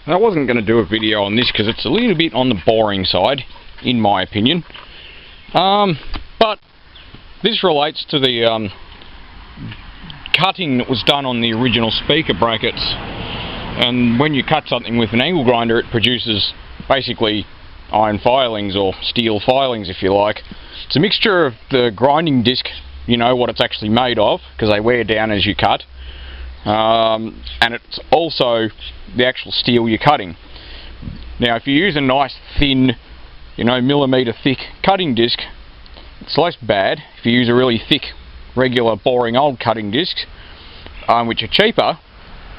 I wasn't going to do a video on this because it's a little bit on the boring side, in my opinion. But this relates to the cutting that was done on the original speaker brackets. And when you cut something with an angle grinder, it produces basically iron filings, or steel filings if you like. It's a mixture of the grinding disc, you know what it's actually made of, because they wear down as you cut, and it's also the actual steel you're cutting. Now if you use a nice thin, you know, millimetre thick cutting disc, it's less bad. If you use a really thick, regular, boring old cutting disc, which are cheaper,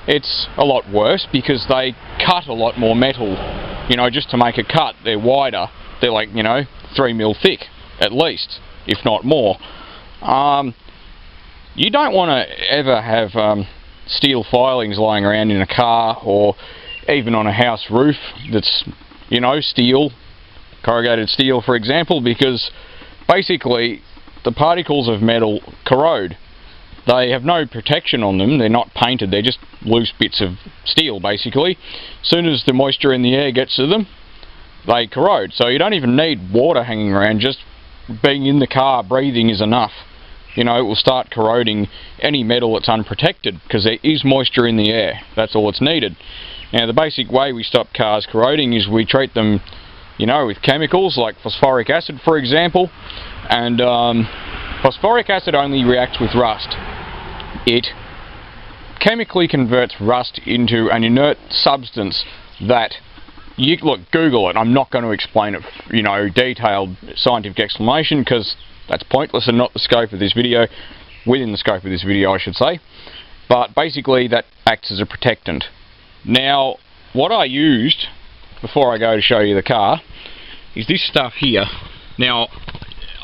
it's a lot worse because they cut a lot more metal. You know, just to make a cut, they're wider. They're like, you know, 3mm thick, at least, if not more. You don't want to ever have steel filings lying around in a car, or even on a house roof that's, you know, steel, corrugated steel for example, because basically the particles of metal corrode. They have no protection on them, they're not painted, they're just loose bits of steel basically. As soon as the moisture in the air gets to them, they corrode. So you don't even need water hanging around, just being in the car breathing is enough. You know, it will start corroding any metal that's unprotected because there is moisture in the air. That's all it's needed. Now the basic way we stop cars corroding is we treat them, you know, with chemicals like phosphoric acid for example, and phosphoric acid only reacts with rust. It chemically converts rust into an inert substance that, you look, Google it. I'm not going to explain it, you know, detailed scientific explanation, because that's pointless and not the scope of this video, within the scope of this video I should say. But basically that acts as a protectant. Now what I used, before I go to show you the car, is this stuff here. Now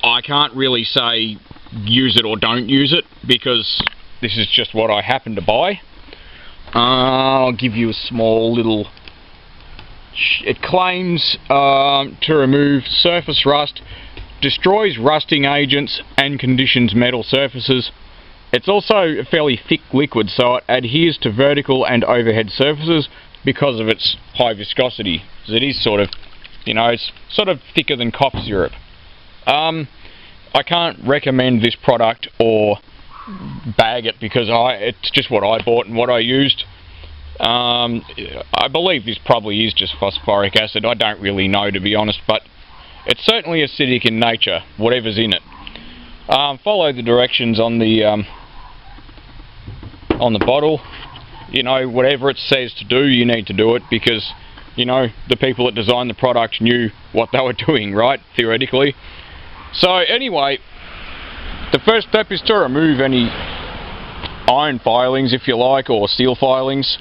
I can't really say use it or don't use it, because this is just what I happen to buy. I'll give you a small little... It claims to remove surface rust, destroys rusting agents and conditions metal surfaces. It's also a fairly thick liquid, so it adheres to vertical and overhead surfaces because of its high viscosity. It is sort of, you know, it's sort of thicker than cough syrup. I can't recommend this product or bag it because it's just what I bought and what I used. I believe this probably is just phosphoric acid. I don't really know, to be honest, but it's certainly acidic in nature, whatever's in it. Follow the directions on the bottle. You know, whatever it says to do, you need to do it, because, you know, the people that designed the product knew what they were doing, right? Theoretically. So anyway, the first step is to remove any iron filings, if you like, or steel filings,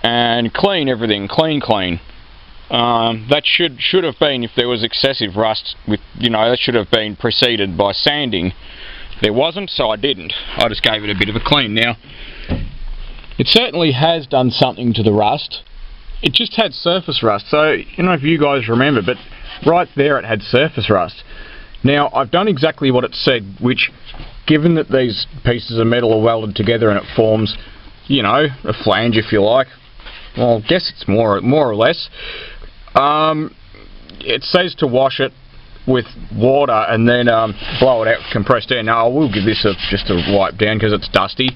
and clean everything, clean. That should have been, if there was excessive rust, with, you know, that should have been preceded by sanding. There wasn't, so I didn't. I just gave it a bit of a clean. Now, it certainly has done something to the rust. It just had surface rust, so I don't know if you guys remember, but right there it had surface rust. Now, I've done exactly what it said, which, given that these pieces of metal are welded together and it forms, you know, a flange if you like, well, I guess it's more or less, it says to wash it with water and then blow it out with compressed air. Now, I will give this just a wipe down because it's dusty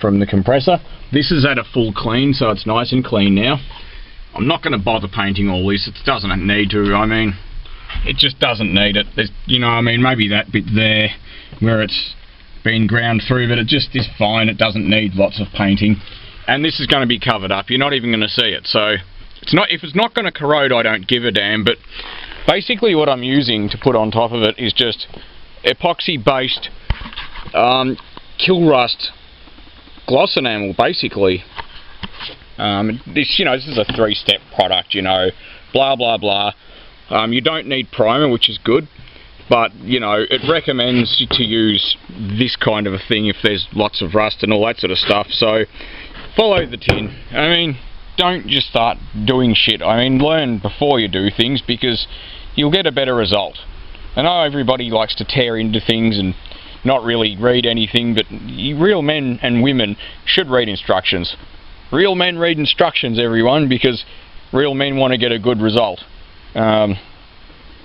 from the compressor. This is at a full clean, so it's nice and clean now. I'm not going to bother painting all this. It doesn't need to. I mean, it just doesn't need it. There's, you know, I mean, maybe that bit there where it's been ground through, but it just is fine. It doesn't need lots of painting. And this is going to be covered up. You're not even going to see it. So it's not, if it's not going to corrode, I don't give a damn. But basically what I'm using to put on top of it is just epoxy-based kill rust gloss enamel, basically. This, you know, this is a 3-step product, you know, blah blah blah. You don't need primer, which is good, but, you know, it recommends you to use this kind of a thing if there's lots of rust and all that sort of stuff. So follow the tin. I mean, don't just start doing shit. I mean, learn before you do things, because you'll get a better result. I know everybody likes to tear into things and not really read anything, but real men and women should read instructions. real men read instructions, everyone, because real men want to get a good result.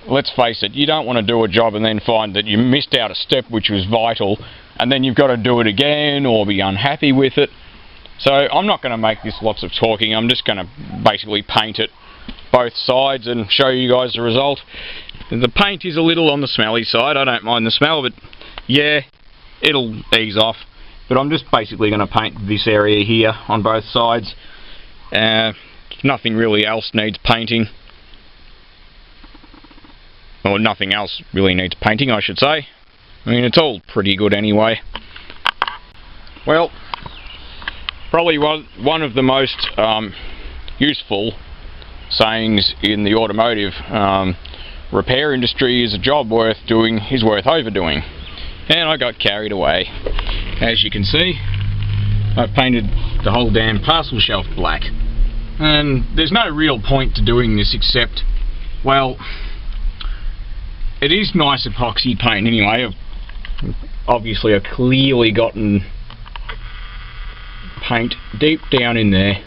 Let's face it, you don't want to do a job and then find that you missed out a step which was vital, and then you've got to do it again or be unhappy with it. So I'm not going to make this lots of talking. I'm just going to basically paint it both sides and show you guys the result. The paint is a little on the smelly side. I don't mind the smell, but yeah, it'll ease off. But I'm just basically going to paint this area here on both sides. Nothing really else needs painting. Or nothing else really needs painting, I should say. I mean, it's all pretty good anyway. Well, probably one of the most useful sayings in the automotive repair industry is a job worth doing is worth overdoing. And I got carried away. As you can see, I've painted the whole damn parcel shelf black. And there's no real point to doing this except, well, it is nice epoxy paint anyway. Obviously I've clearly gotten paint deep down in there,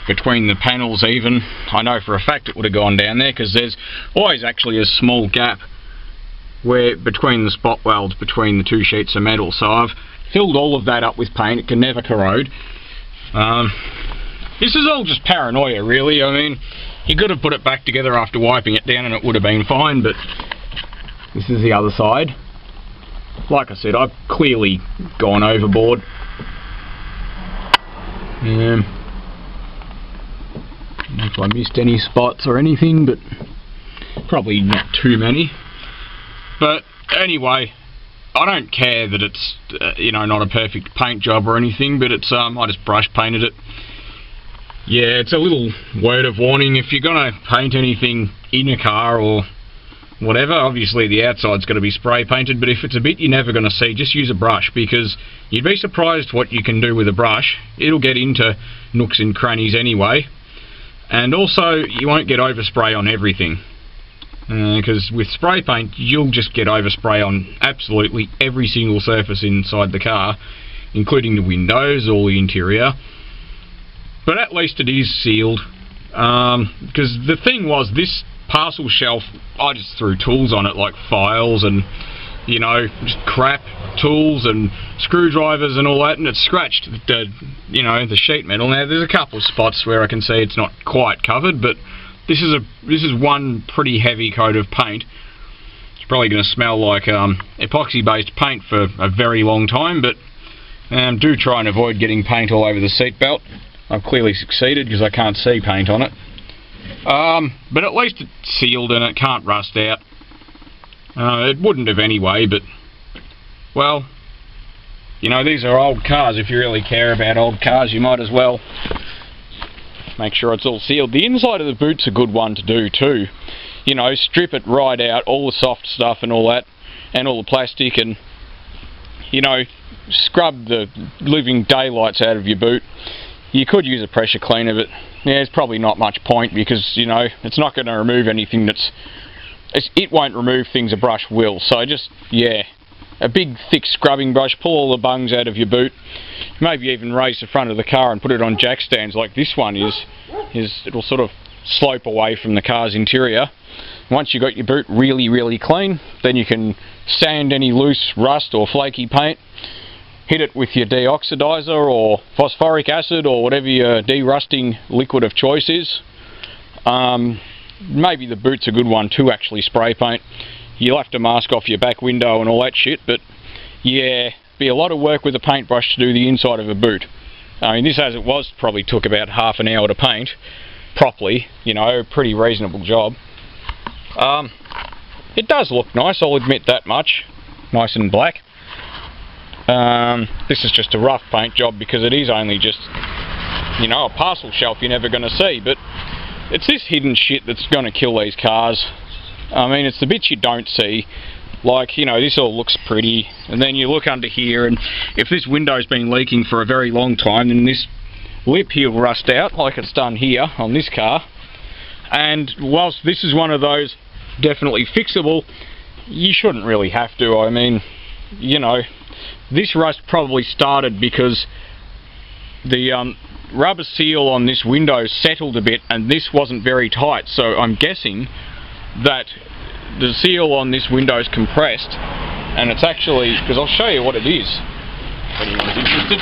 between the panels even. I know for a fact it would have gone down there because there's always actually a small gap where between the spot welds between the two sheets of metal, so I've filled all of that up with paint. It can never corrode. This is all just paranoia really. I mean, you could have put it back together after wiping it down and it would have been fine, but this is the other side. Like I said, I've clearly gone overboard. I don't know if I missed any spots or anything, but probably not too many. But anyway, I don't care that it's you know, not a perfect paint job or anything, but it's I just brush painted it. Yeah, it's a little word of warning. If you're going to paint anything in a car or whatever, obviously the outside's going to be spray painted, but if it's a bit you're never going to see, just use a brush, because you'd be surprised what you can do with a brush. It'll get into nooks and crannies anyway, and also you won't get overspray on everything, because with spray paint you'll just get overspray on absolutely every single surface inside the car, including the windows, all the interior. But at least it is sealed, because the thing was, this parcel shelf, I just threw tools on it like files and, you know, just crap tools and screwdrivers and all that, and it scratched the, you know, the sheet metal. Now there's a couple of spots where I can see it's not quite covered, but this is one pretty heavy coat of paint. It's probably going to smell like epoxy based paint for a very long time, but do try and avoid getting paint all over the seat belt. I've clearly succeeded because I can't see paint on it. But at least it's sealed and it can't rust out. It wouldn't have anyway, but, well, you know, these are old cars. If you really care about old cars, you might as well make sure it's all sealed. The inside of the boot's a good one to do too. You know, strip it right out, all the soft stuff and all that, and all the plastic, and, you know, scrub the living daylights out of your boot. You could use a pressure cleaner, but yeah, there's probably not much point, because, you know, it's not going to remove anything that's... It won't remove things a brush will, so just, yeah, a big thick scrubbing brush, pull all the bungs out of your boot, maybe even raise the front of the car and put it on jack stands like this one is. It'll sort of slope away from the car's interior. Once you've got your boot really, really clean, then you can sand any loose rust or flaky paint, hit it with your deoxidizer or phosphoric acid or whatever your de-rusting liquid of choice is. Maybe the boot's a good one to actually spray paint. You'll have to mask off your back window and all that shit, but yeah, be a lot of work with a paintbrush to do the inside of a boot. I mean, this as it was probably took about half an hour to paint properly, you know, a pretty reasonable job. It does look nice, I'll admit that much. Nice and black. This is just a rough paint job because it is only just, you know, a parcel shelf you're never going to see, but it's this hidden shit that's going to kill these cars. I mean, it's the bits you don't see, like, you know, this all looks pretty, and then you look under here, and if this window's been leaking for a very long time, then this lip here will rust out, like it's done here on this car. And whilst this is one of those definitely fixable, you shouldn't really have to. I mean, you know, this rust probably started because the rubber seal on this window settled a bit, and this wasn't very tight, so I'm guessing that the seal on this window is compressed, and it's actually, because I'll show you what it is if anyone's interested.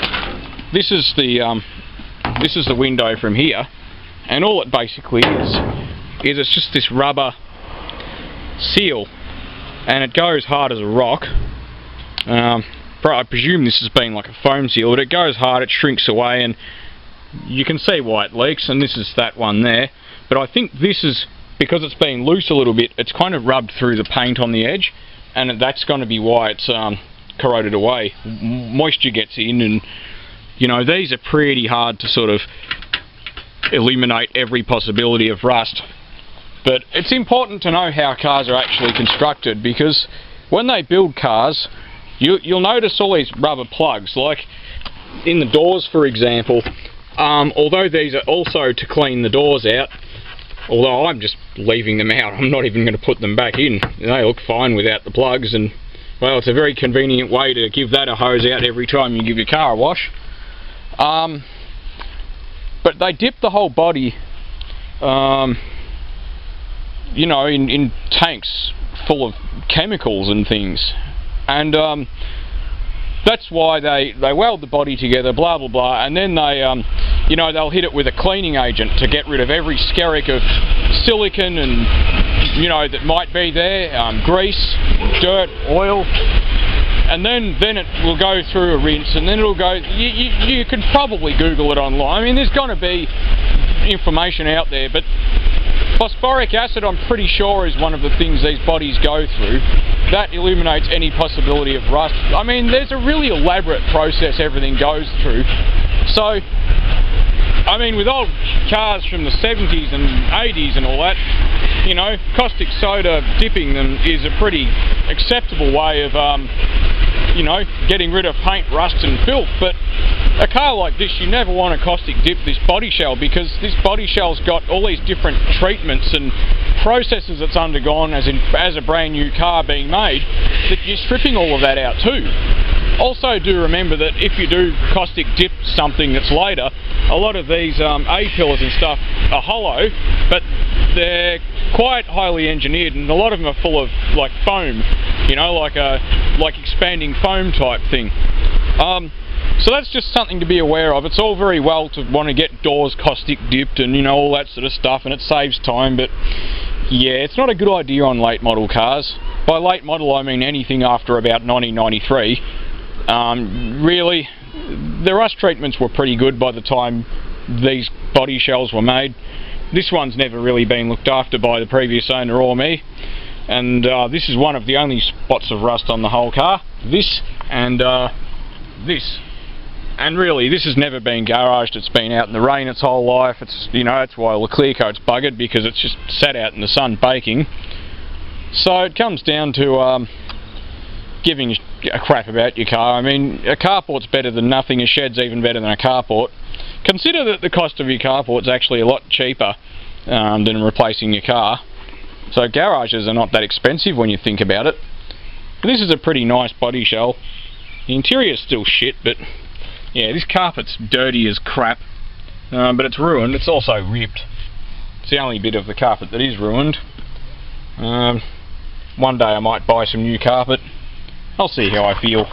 This is the window from here, and all it basically is it's just this rubber seal, and it goes hard as a rock. I presume this has been like a foam seal, but it goes hard, it shrinks away, and you can see why it leaks, and this is that one there. But I think this is, because it's been loose a little bit, it's kind of rubbed through the paint on the edge, and that's going to be why it's corroded away. Moisture gets in, and you know, these are pretty hard to sort of eliminate every possibility of rust. But it's important to know how cars are actually constructed, because when they build cars, you'll notice all these rubber plugs, like in the doors for example. Although these are also to clean the doors out, although I'm just leaving them out, I'm not even going to put them back in. They look fine without the plugs, and well, it's a very convenient way to give that a hose out every time you give your car a wash. But they dip the whole body, you know, in tanks full of chemicals and things, and that's why they weld the body together, blah blah blah, and then they you know, they'll hit it with a cleaning agent to get rid of every skerrick of silicon and, you know, that might be there, grease, dirt, oil, and then it will go through a rinse, and then it'll go, you can probably Google it online. I mean, there's going to be information out there, but phosphoric acid, I'm pretty sure, is one of the things these bodies go through. That eliminates any possibility of rust. I mean, there's a really elaborate process everything goes through. So, I mean, with old cars from the 70s and 80s and all that, you know, caustic soda dipping them is a pretty acceptable way of, you know, getting rid of paint, rust and filth. But a car like this, you never want to caustic dip this body shell, because this body shell's got all these different treatments and processes it's undergone as a brand new car being made, that you're stripping all of that out too. Also, do remember that if you do caustic dip something that's later, a lot of these A-pillars and stuff are hollow, but they're quite highly engineered, and a lot of them are full of like foam, you know, like expanding foam type thing. So that's just something to be aware of. It's all very well to want to get doors caustic dipped and, you know, all that sort of stuff, and it saves time, but yeah, it's not a good idea on late model cars. By late model I mean anything after about 1993. Really, the rust treatments were pretty good by the time these body shells were made. This one's never really been looked after by the previous owner or me, and this is one of the only spots of rust on the whole car. This and this. And really, this has never been garaged. It's been out in the rain its whole life. It's, you know, that's why the clear coat's buggered, because it's just sat out in the sun baking. So it comes down to giving a crap about your car. I mean, a carport's better than nothing. A shed's even better than a carport. Consider that the cost of your carport's actually a lot cheaper than replacing your car. So garages are not that expensive when you think about it. But this is a pretty nice body shell. The interior's still shit, but yeah, this carpet's dirty as crap, but it's ruined. It's also ripped. It's the only bit of the carpet that is ruined. One day I might buy some new carpet. I'll see how I feel.